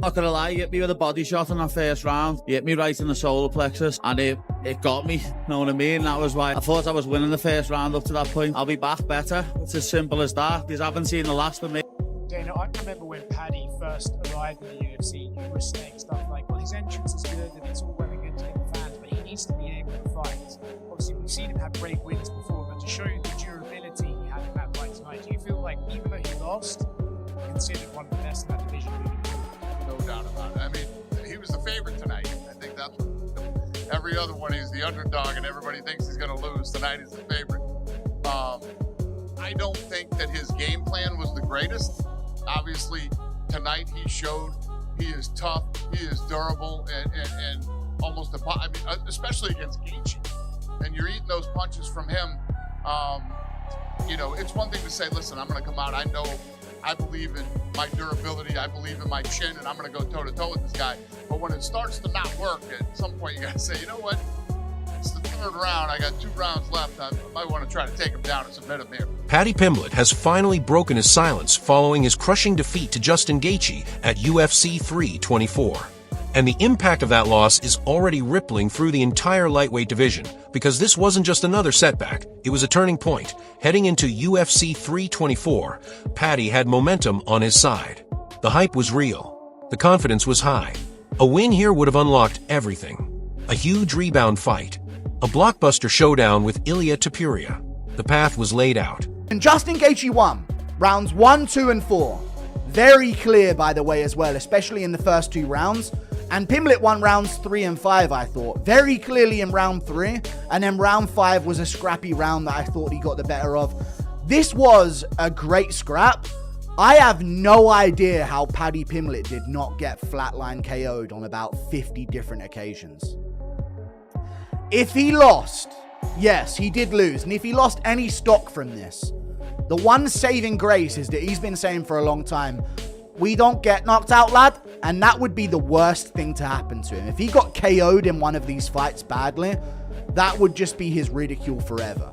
Not gonna lie, he hit me with a body shot in that first round. He hit me right in the solar plexus, and it got me, you know what I mean? That was why I thought I was winning the first round up to that point. I'll be back better. It's as simple as that, because I haven't seen the last of me. Dana, I remember when Paddy first arrived in the UFC, you were saying stuff like, well, his entrance is good and it's all well and good to get the fans, but he needs to be able to fight. Obviously, we've seen him have great wins before, but to show you the durability he had in that fight tonight, do you feel like, even though he lost, considered one of the best in that division? No doubt about it. I mean, he was the favorite tonight. I think that's what every other one, he's the underdog and everybody thinks he's going to lose. Tonight he's the favorite. I don't think that his game plan was the greatest. Obviously, tonight he showed he is tough, he is durable, and almost I mean, especially against Gaethje. And you're eating those punches from him. You know, it's one thing to say, listen, I'm going to come out. I believe in my durability. I believe in my chin, and I'm going to go toe-to-toe with this guy. But when it starts to not work, at some point you got to say, you know what? It's the third round. I got 2 rounds left. I might want to try to take him down and submit him here. Paddy Pimblett has finally broken his silence following his crushing defeat to Justin Gaethje at UFC 324. And the impact of that loss is already rippling through the entire lightweight division, because this wasn't just another setback, it was a turning point. Heading into UFC 324, Paddy had momentum on his side. The hype was real. The confidence was high. A win here would have unlocked everything. A huge rebound fight. A blockbuster showdown with Ilia Topuria. The path was laid out. And Justin Gaethje won rounds 1, 2, and 4. Very clear, by the way, as well, especially in the first 2 rounds. And Pimblett won rounds 3 and 5, I thought. Very clearly in round 3. And then round 5 was a scrappy round that I thought he got the better of. This was a great scrap. I have no idea how Paddy Pimblett did not get flatline KO'd on about 50 different occasions. If he lost, yes, he did lose. And if he lost any stock from this, the one saving grace is that he's been saying for a long time, we don't get knocked out, lad. And that would be the worst thing to happen to him. If he got KO'd in one of these fights badly, that would just be his ridicule forever.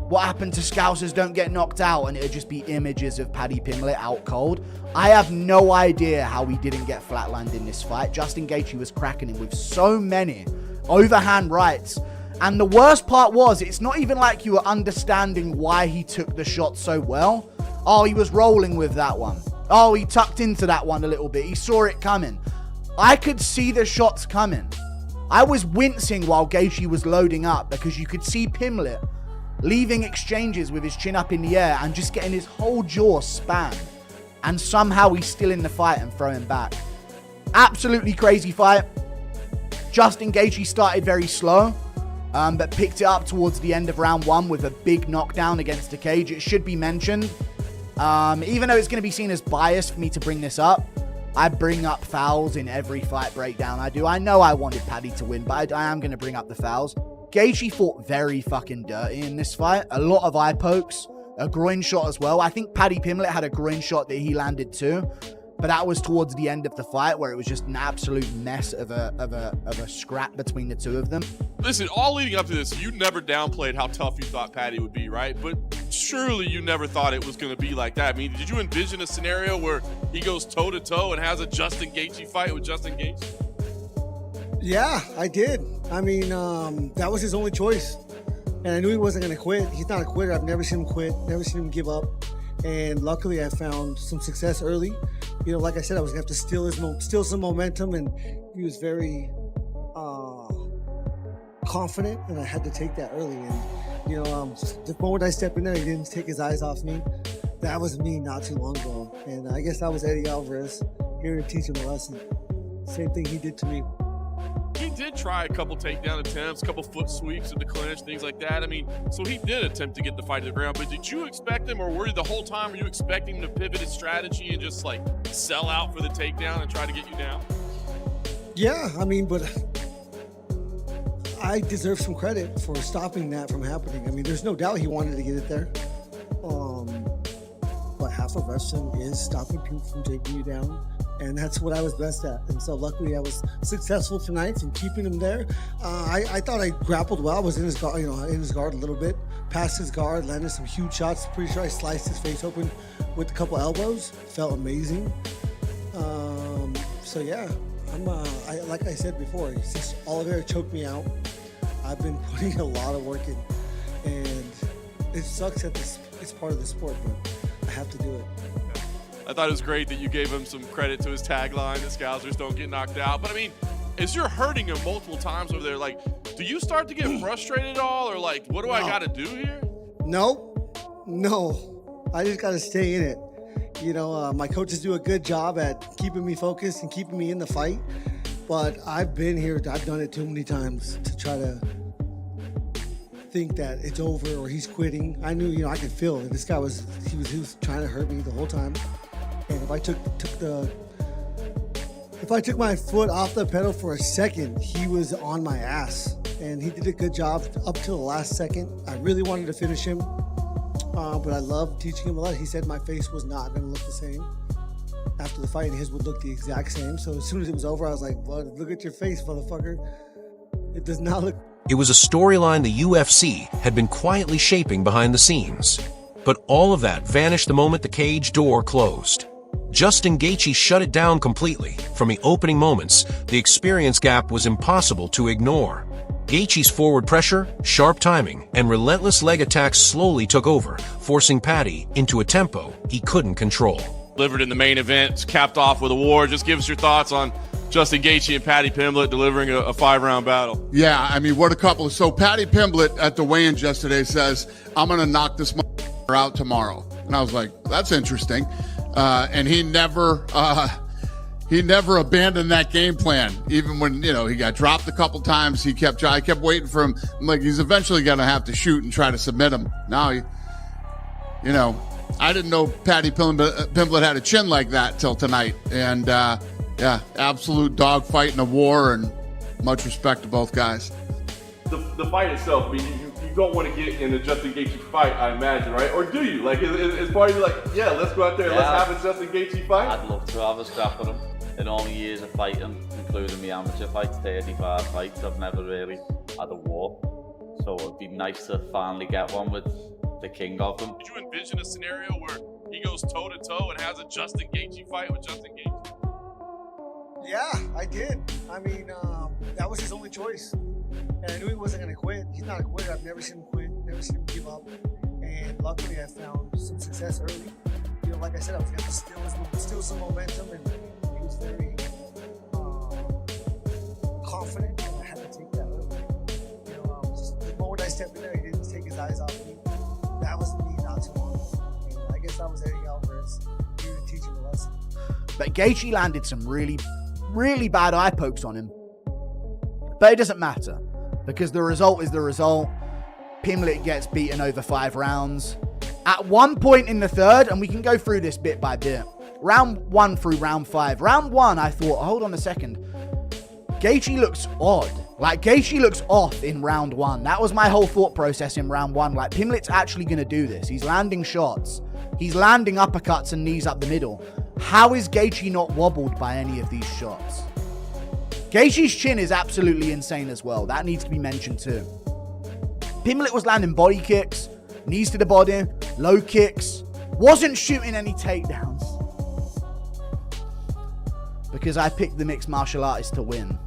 What happened to Scousers don't get knocked out, and it would just be images of Paddy Pimblett out cold. I have no idea how he didn't get flatlined in this fight. Justin Gaethje was cracking him with so many overhand rights. And the worst part was, it's not even like you were understanding why he took the shot so well. Oh, he was rolling with that one. Oh, he tucked into that one a little bit. He saw it coming. I could see the shots coming. I was wincing while Gaethje was loading up, because you could see Pimblett leaving exchanges with his chin up in the air and just getting his whole jaw spammed. And somehow he's still in the fight and throwing back. Absolutely crazy fight. Justin Gaethje started very slow, but picked it up towards the end of round 1 with a big knockdown against the cage. It should be mentioned, even though it's going to be seen as biased for me to bring this up, I bring up fouls in every fight breakdown I do. I know I wanted Paddy to win, but I am going to bring up the fouls. Gaethje fought very fucking dirty in this fight. A lot of eye pokes, a groin shot as well. I think Paddy Pimblett had a groin shot that he landed too, but that was towards the end of the fight where it was just an absolute mess of a scrap between the two of them. Listen, all leading up to this, you never downplayed how tough you thought Paddy would be, right? But surely you never thought it was going to be like that. I mean, did you envision a scenario where he goes toe-to-toe and has a Justin Gaethje fight with Justin Gaethje? Yeah, I did. I mean, that was his only choice. And I knew he wasn't going to quit. He's not a quitter. I've never seen him quit, never seen him give up. And luckily, I found some success early. You know, like I said, I was going to have to steal some momentum, and he was very confident, and I had to take that early. And, you know, the moment I stepped in there, he didn't take his eyes off me. That was me not too long ago. And I guess that was Eddie Alvarez here to teach him a lesson. Same thing he did to me. He did try a couple takedown attempts, a couple foot sweeps in the clinch, things like that. I mean, so he did attempt to get the fight to the ground, but did you expect him, or were you the whole time, were you expecting him to pivot his strategy and just like sell out for the takedown and try to get you down? Yeah, I mean, but I deserve some credit for stopping that from happening. I mean, there's no doubt he wanted to get it there. But half of wrestling is stopping people from taking you down. And that's what I was best at. And so luckily I was successful tonight in keeping him there. I thought I grappled well. I was in his guard, in his guard a little bit. Passed his guard, landed some huge shots. Pretty sure I sliced his face open with a couple elbows. Felt amazing. So yeah, like I said before, since Oliveira choked me out, I've been putting a lot of work in, and it sucks that it's part of the sport, but I have to do it. I thought it was great that you gave him some credit to his tagline that Scousers don't get knocked out. But I mean, as you're hurting him multiple times over there, like, do you start to get frustrated at all, or like, what do I got to do here? No, I just got to stay in it. You know, my coaches do a good job at keeping me focused and keeping me in the fight. But I've been here, I've done it too many times to try to think that it's over or he's quitting. I knew, you know, I could feel it. This guy was trying to hurt me the whole time. And if I took my foot off the pedal for a second, he was on my ass. And he did a good job up till the last second. I really wanted to finish him, but I loved teaching him a lot. He said my face was not going to look the same after the fight, and his would look the exact same. So as soon as it was over, I was like, well, look at your face, motherfucker. It does not look... It was a storyline the UFC had been quietly shaping behind the scenes. But all of that vanished the moment the cage door closed. Justin Gaethje shut it down completely. From the opening moments, the experience gap was impossible to ignore. Gaethje's forward pressure, sharp timing, and relentless leg attacks slowly took over, forcing Paddy into a tempo he couldn't control. Delivered in the main event, capped off with a war. Just give us your thoughts on Justin Gaethje and Paddy Pimblett delivering a 5-round battle. Yeah, I mean, what a couple. So Paddy Pimblett at the weigh-in yesterday says, I'm going to knock this motherfucker out tomorrow. And I was like, that's interesting. And he never abandoned that game plan. Even when, you know, he got dropped a couple times, I kept waiting for him. I'm like, he's eventually going to have to shoot and try to submit him. Now, you know, I didn't know Paddy Pimblett had a chin like that till tonight. And, yeah, absolute dogfight and a war, and much respect to both guys. The fight itself, I mean, you don't want to get in a Justin Gaethje fight, I imagine, right? Or do you? Like, is part of you like, yeah, let's go out there, let's have a Justin Gaethje fight? I'd love to have a scrap with him. In all my years of fighting, including my amateur fights, 35 fights, I've never really had a war. So it'd be nice to finally get one with the king of them. Did you envision a scenario where he goes toe-to-toe and has a Justin Gaethje fight with Justin Gaethje? Yeah, I did. I mean, that was his only choice. And I knew he wasn't going to quit. He's not a quitter. I've never seen him quit, never seen him give up. And luckily, I found some success early. You know, like I said, I was going to steal some momentum, and he was very confident, and I had to take that early. You know, just the moment I stepped in there, he didn't take his eyes off me. That was me not too long ago. I guess that was Eddie Alvarez. He was teaching a lesson. But Gaethje landed some really bad eye pokes on him. But it doesn't matter, because the result is the result. Pimblett gets beaten over 5 rounds. At one point in the third, and we can go through this bit by bit, round 1 through round 5. Round 1, I thought, hold on a second. Gaethje looks odd. Like, Gaethje looks off in round 1. That was my whole thought process in round 1. Like, Pimblett's actually going to do this. He's landing shots. He's landing uppercuts and knees up the middle. How is Gaethje not wobbled by any of these shots? Gaethje's chin is absolutely insane as well. That needs to be mentioned too. Pimblett was landing body kicks, knees to the body, low kicks. Wasn't shooting any takedowns. Because I picked the mixed martial artist to win.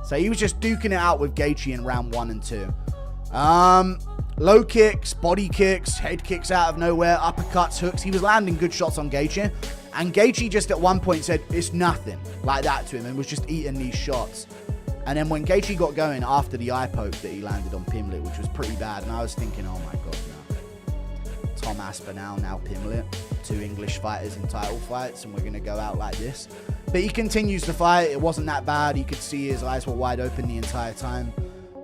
So he was just duking it out with Gaethje in round 1 and 2. Low kicks, body kicks, head kicks out of nowhere, uppercuts, hooks. He was landing good shots on Gaethje. And Gaethje just at one point said, it's nothing, like that to him, and was just eating these shots. And then when Gaethje got going after the eye poke that he landed on Pimblett, which was pretty bad, and I was thinking, oh my God, no. Tom Aspinall, now Pimblett. 2 English fighters in title fights, and we're going to go out like this. But he continues the fight. It wasn't that bad. You could see his eyes were wide open the entire time.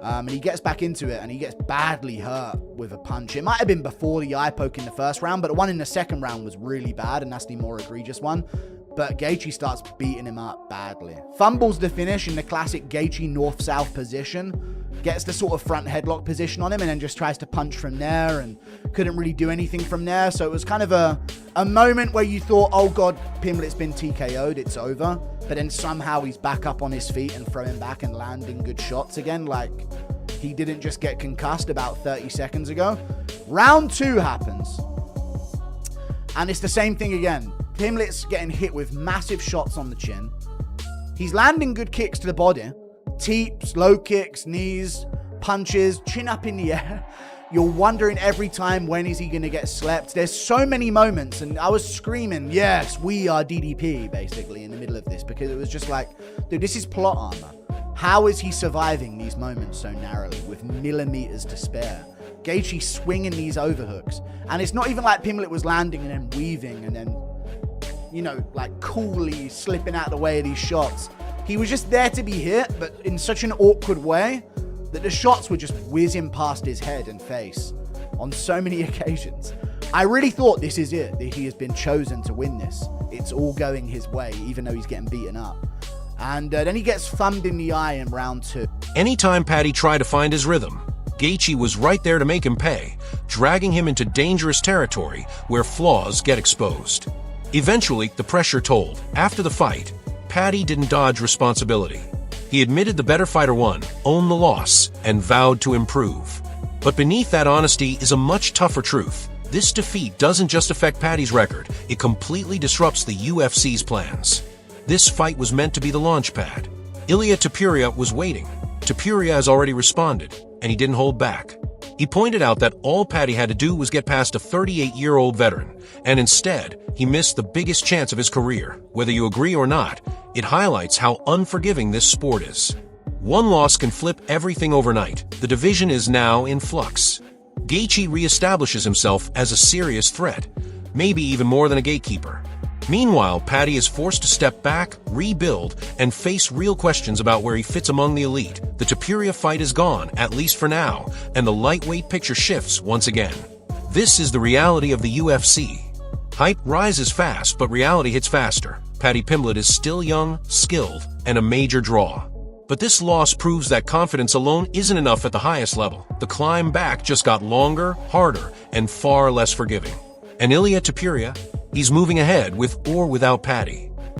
And he gets back into it, and he gets badly hurt with a punch. It might have been before the eye poke in the first round, but the one in the second round was really bad, and that's the more egregious one. But Gaethje starts beating him up badly. Fumbles the finish in the classic Gaethje north-south position. Gets the sort of front headlock position on him, and then just tries to punch from there, and couldn't really do anything from there. So it was kind of a moment where you thought, oh God, Pimblett's been TKO'd, it's over. But then somehow he's back up on his feet and throwing back and landing good shots again. Like, he didn't just get concussed about 30 seconds ago. Round 2 happens. And it's the same thing again. Pimblett's getting hit with massive shots on the chin. He's landing good kicks to the body. Teeps, low kicks, knees, punches, chin up in the air. You're wondering every time, when is he going to get slept? There's so many moments, and I was screaming, yes, we are DDP, basically, in the middle of this, because it was just like, dude, this is plot armor. How is he surviving these moments so narrowly with millimeters to spare? Gaethje swinging these overhooks. And it's not even like Pimblett was landing and then weaving and then, you know, like coolly slipping out of the way of these shots. He was just there to be hit, but in such an awkward way that the shots were just whizzing past his head and face on so many occasions. I really thought this is it, that he has been chosen to win this. It's all going his way, even though he's getting beaten up. And then he gets thumbed in the eye in round 2. Anytime Paddy tried to find his rhythm, Gaethje was right there to make him pay, dragging him into dangerous territory where flaws get exposed. Eventually, the pressure told. After the fight, Paddy didn't dodge responsibility. He admitted the better fighter won, owned the loss, and vowed to improve. But beneath that honesty is a much tougher truth. This defeat doesn't just affect Paddy's record, it completely disrupts the UFC's plans. This fight was meant to be the launch pad. Ilia Topuria was waiting. Topuria has already responded, and he didn't hold back. He pointed out that all Paddy had to do was get past a 38-year-old veteran, and instead, he missed the biggest chance of his career. Whether you agree or not, it highlights how unforgiving this sport is. One loss can flip everything overnight. The division is now in flux. Gaethje reestablishes himself as a serious threat, maybe even more than a gatekeeper. Meanwhile, Paddy is forced to step back, rebuild, and face real questions about where he fits among the elite. The Topuria fight is gone, at least for now, and the lightweight picture shifts once again. This is the reality of the UFC. Hype rises fast, but reality hits faster. Paddy Pimblett is still young, skilled, and a major draw. But this loss proves that confidence alone isn't enough at the highest level. The climb back just got longer, harder, and far less forgiving. And Ilia Topuria, he's moving ahead with or without Paddy.